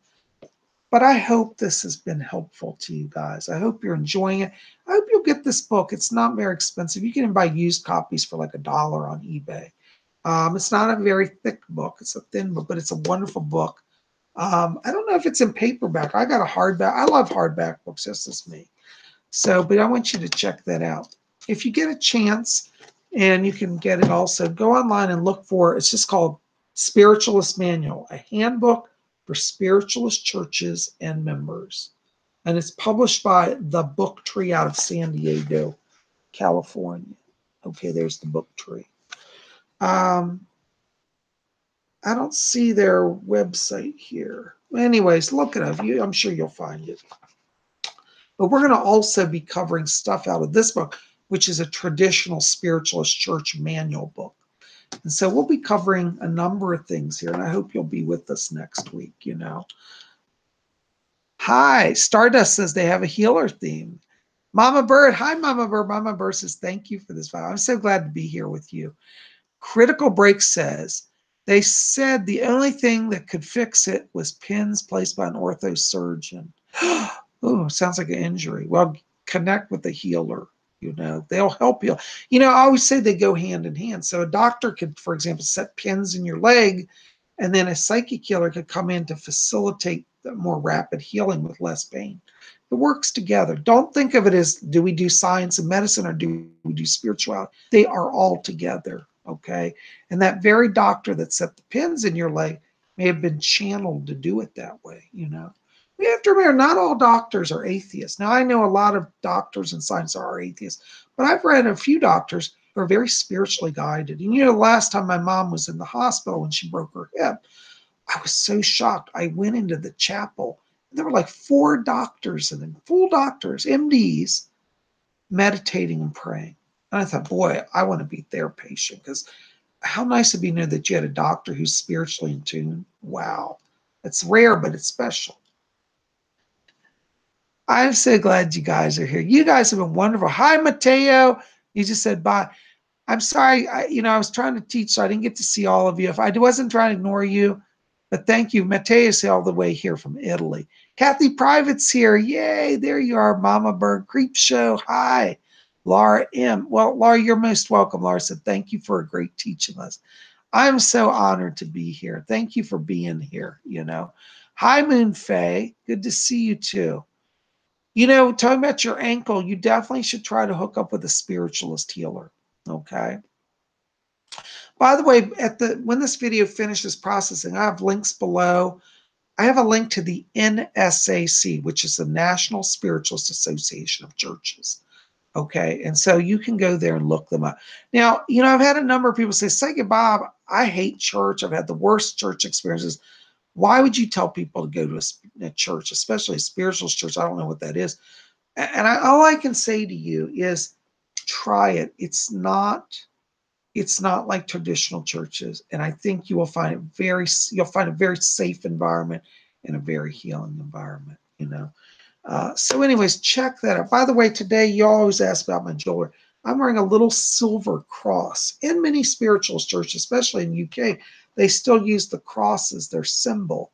But I hope this has been helpful to you guys. I hope you're enjoying it. I hope you'll get this book. It's not very expensive. You can buy used copies for like $1 on eBay. It's not a very thick book. It's a thin book, but it's a wonderful book. I don't know if it's in paperback. I got a hardback. I love hardback books. This is me. So, but I want you to check that out. If you get a chance, and you can get it also, go online and look for, it's just called Spiritualist Manual, a handbook for spiritualist churches and members. And it's published by the Book Tree out of San Diego, California. Okay, there's the Book Tree. I don't see their website here. Anyways, look it up. I'm sure you'll find it. But we're going to also be covering stuff out of this book, which is a traditional spiritualist church manual book. And so we'll be covering a number of things here, and I hope you'll be with us next week, Hi, Stardust says they have a healer theme. Mama Bird, hi, Mama Bird. Mama Bird says, thank you for this file. I'm so glad to be here with you. Critical Break says, they said the only thing that could fix it was pins placed by an ortho surgeon. Oh, sounds like an injury. Well, connect with the healer. They'll help you. I always say they go hand in hand. So a doctor could, for example, set pins in your leg, and then a psychic healer could come in to facilitate the more rapid healing with less pain. It works together. Don't think of it as, do we do science and medicine or do we do spirituality? They are all together, okay? And that very doctor that set the pins in your leg may have been channeled to do it that way, We have to remember, not all doctors are atheists. Now, I know a lot of doctors in science are atheists, but I've read a few doctors who are very spiritually guided. And the last time my mom was in the hospital when she broke her hip, I was so shocked. I went into the chapel, and there were like 4 doctors and then full doctors, MDs, meditating and praying. And I thought, boy, I want to be their patient, because how nice to be know that you had a doctor who's spiritually in tune. Wow. It's rare, but it's special. I'm so glad you guys are here. You guys have been wonderful. Hi, Mateo. You just said bye. I'm sorry. I was trying to teach, so I didn't get to see all of you. If I wasn't trying to ignore you, but thank you. Mateo's all the way here from Italy. Kathy Private's here. Yay. There you are. Mama Bird Creep Show. Hi. Laura M. Well, Laura, you're most welcome. Laura said, thank you for a great teaching us. I'm so honored to be here. Thank you for being here, Hi, Moon Faye. Good to see you too. Talking about your ankle, you definitely should try to hook up with a spiritualist healer, okay? By the way, when this video finishes processing, I have links below. I have a link to the NSAC, which is the National Spiritualist Association of Churches, okay? And so you can go there and look them up. Now, I've had a number of people say, Psychic Bob, I hate church. I've had the worst church experiences. Why would you tell people to go to a church, especially a spiritualist church? I don't know what that is. And all I can say to you is try it. It's not like traditional churches. And I think you'll find a very safe environment and a very healing environment, So anyways, check that out. By the way, today you always ask about my jewelry. I'm wearing a little silver cross. In many spiritualist churches, especially in the UK, they still use the cross as their symbol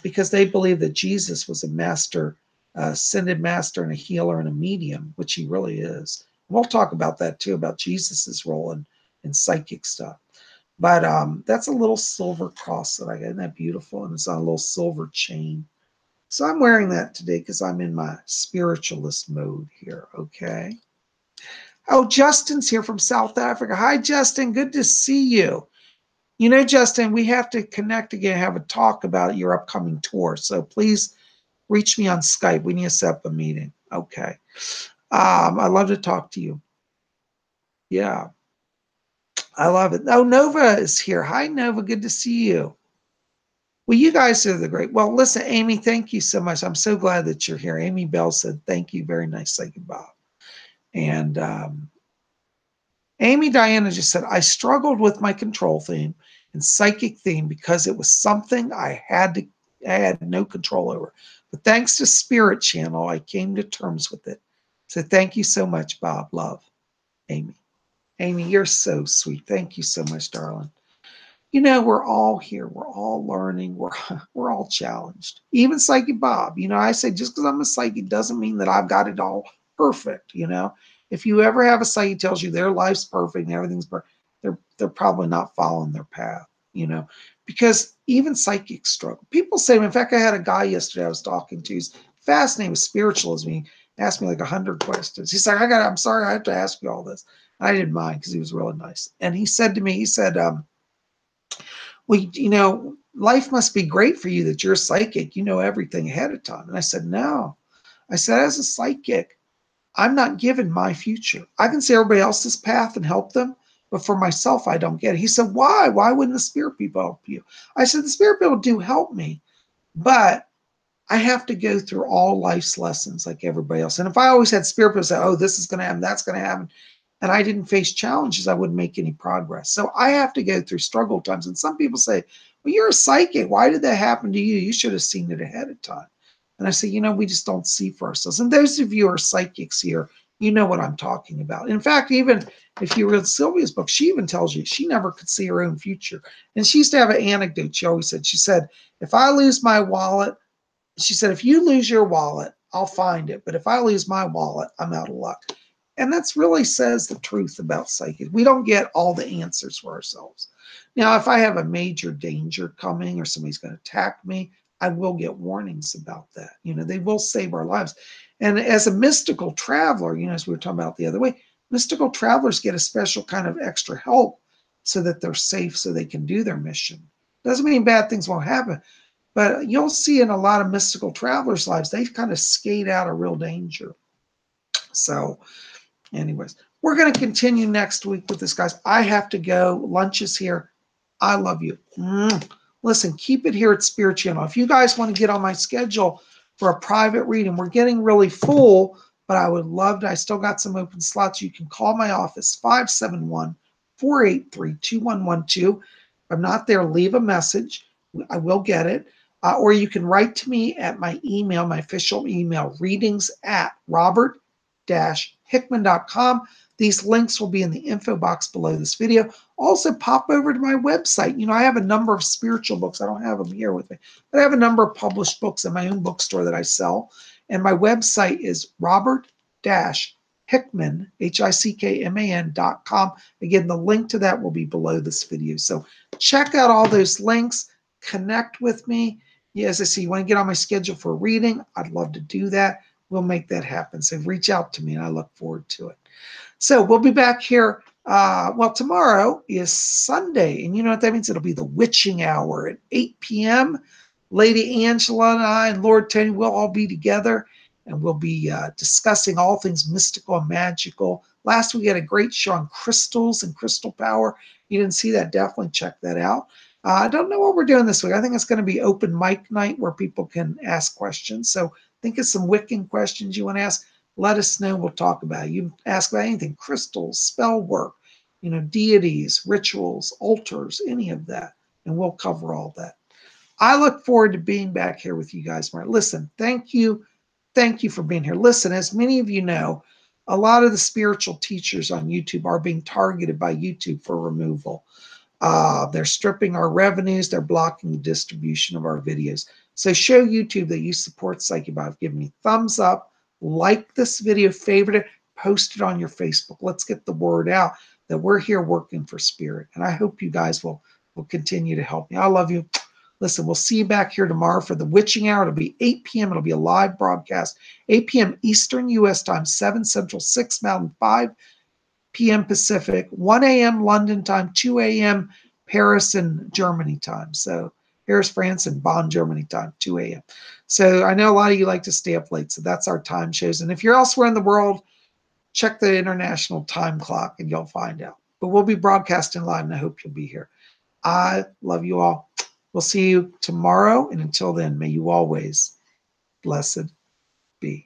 because they believe that Jesus was a master, ascended master and a healer and a medium, which he really is. We'll talk about that too, about Jesus's role in psychic stuff. But that's a little silver cross that I got. Isn't that beautiful? And it's on a little silver chain. So I'm wearing that today because I'm in my spiritualist mode here, okay? Oh, Justin's here from South Africa. Hi, Justin. Good to see you. You know, Justin, we have to connect again, have a talk about your upcoming tour. So please reach me on Skype. We need to set up a meeting. Okay. I'd love to talk to you. Yeah. I love it. Oh, Nova is here. Hi, Nova. Good to see you. Well, you guys are the great. Well, listen, Amy, thank you so much. I'm so glad that you're here. Amy Bell said, thank you. Very nice. Thank you, Bob. And Amy Diana just said, I struggled with my control theme and psychic theme because it was something I had no control over. But thanks to Spirit Channel, I came to terms with it. So thank you so much, Bob. Love, Amy. Amy, you're so sweet. Thank you so much, darling. You know, we're all here. We're all learning. We're all challenged. Even Psychic Bob. You know, I say just because I'm a psychic doesn't mean that I've got it all perfect. You know, if you ever have a psychic tells you their life's perfect and everything's perfect, they're probably not following their path. You know, because even psychics struggle. People say, in fact, I had a guy yesterday I was talking to. He's fascinated with spiritualism. He asked me like 100 questions. He's like, I'm sorry, I have to ask you all this. I didn't mind because he was really nice. And he said to me, he said, well, you know, life must be great for you that you're a psychic. You know everything ahead of time. And I said, no. I said, as a psychic, I'm not given my future. I can see everybody else's path and help them, but for myself, I don't get it. He said, why? Why wouldn't the spirit people help you? I said, the spirit people do help me, but I have to go through all life's lessons like everybody else. And if I always had spirit people say, oh, this is going to happen, that's going to happen, and I didn't face challenges, I wouldn't make any progress. So I have to go through struggle times. And some people say, well, you're a psychic. Why did that happen to you? You should have seen it ahead of time. And I say, you know, we just don't see for ourselves. And those of you who are psychics here, you know what I'm talking about. In fact, even if you read Sylvia's book, she even tells you she never could see her own future. And she used to have an anecdote. She said, if I lose my wallet, she said, if you lose your wallet, I'll find it. But if I lose my wallet, I'm out of luck. And that's really says the truth about psychic. We don't get all the answers for ourselves. Now, if I have a major danger coming or somebody's going to attack me, I will get warnings about that. You know, they will save our lives. And as a mystical traveler, you know, as we were talking about the other way, mystical travelers get a special kind of extra help so that they're safe so they can do their mission. Doesn't mean bad things won't happen, but you'll see in a lot of mystical travelers' lives, they kind of skate out of real danger. So, anyways, we're going to continue next week with this, guys. I have to go. Lunch is here. I love you. Listen, keep it here at Spirit Channel. If you guys want to get on my schedule for a private reading, we're getting really full, but I would love to. I still got some open slots. You can call my office, 571-483-2112. If I'm not there, leave a message. I will get it. Or you can write to me at my email, my official email, readings@robert-hickman.com. These links will be in the info box below this video. Also, pop over to my website. You know, I have a number of spiritual books. I don't have them here with me, but I have a number of published books in my own bookstore that I sell. And my website is robert-hickman, HICKMAN.com. Again, the link to that will be below this video. So check out all those links. Connect with me. Yeah, as I say, you want to get on my schedule for a reading, I'd love to do that. We'll make that happen. So reach out to me, and I look forward to it. So we'll be back here. Well, tomorrow is Sunday, and you know what that means? It'll be the witching hour at 8 p.m. Lady Angela and I and Lord Tony will all be together, and we'll be discussing all things mystical and magical. Last week we had a great show on crystals and crystal power. You didn't see that? Definitely check that out. I don't know what we're doing this week. I think it's going to be open mic night where people can ask questions. So think of some Wiccan questions you want to ask. Let us know. We'll talk about it. You can ask about anything, crystals, spell work, you know, deities, rituals, altars, any of that. And we'll cover all that. I look forward to being back here with you guys tomorrow. Listen, thank you. Thank you for being here. Listen, as many of you know, a lot of the spiritual teachers on YouTube are being targeted by YouTube for removal. They're stripping our revenues. They're blocking the distribution of our videos. So show YouTube that you support Psychic Bob. Give me thumbs up, like this video, favorite it, post it on your Facebook. Let's get the word out that we're here working for Spirit. And I hope you guys will continue to help me. I love you. Listen, we'll see you back here tomorrow for the witching hour. It'll be 8 p.m. It'll be a live broadcast. 8 p.m. Eastern U.S. time, 7 Central, 6 Mountain, 5 p.m. Pacific, 1 a.m. London time, 2 a.m. Paris and Germany time. So Paris, France, and Bonn, Germany time, 2 a.m. So I know a lot of you like to stay up late, so that's our time shows. And if you're elsewhere in the world, check the international time clock and you'll find out. But we'll be broadcasting live, and I hope you'll be here. I love you all. We'll see you tomorrow, and until then, may you always blessed be.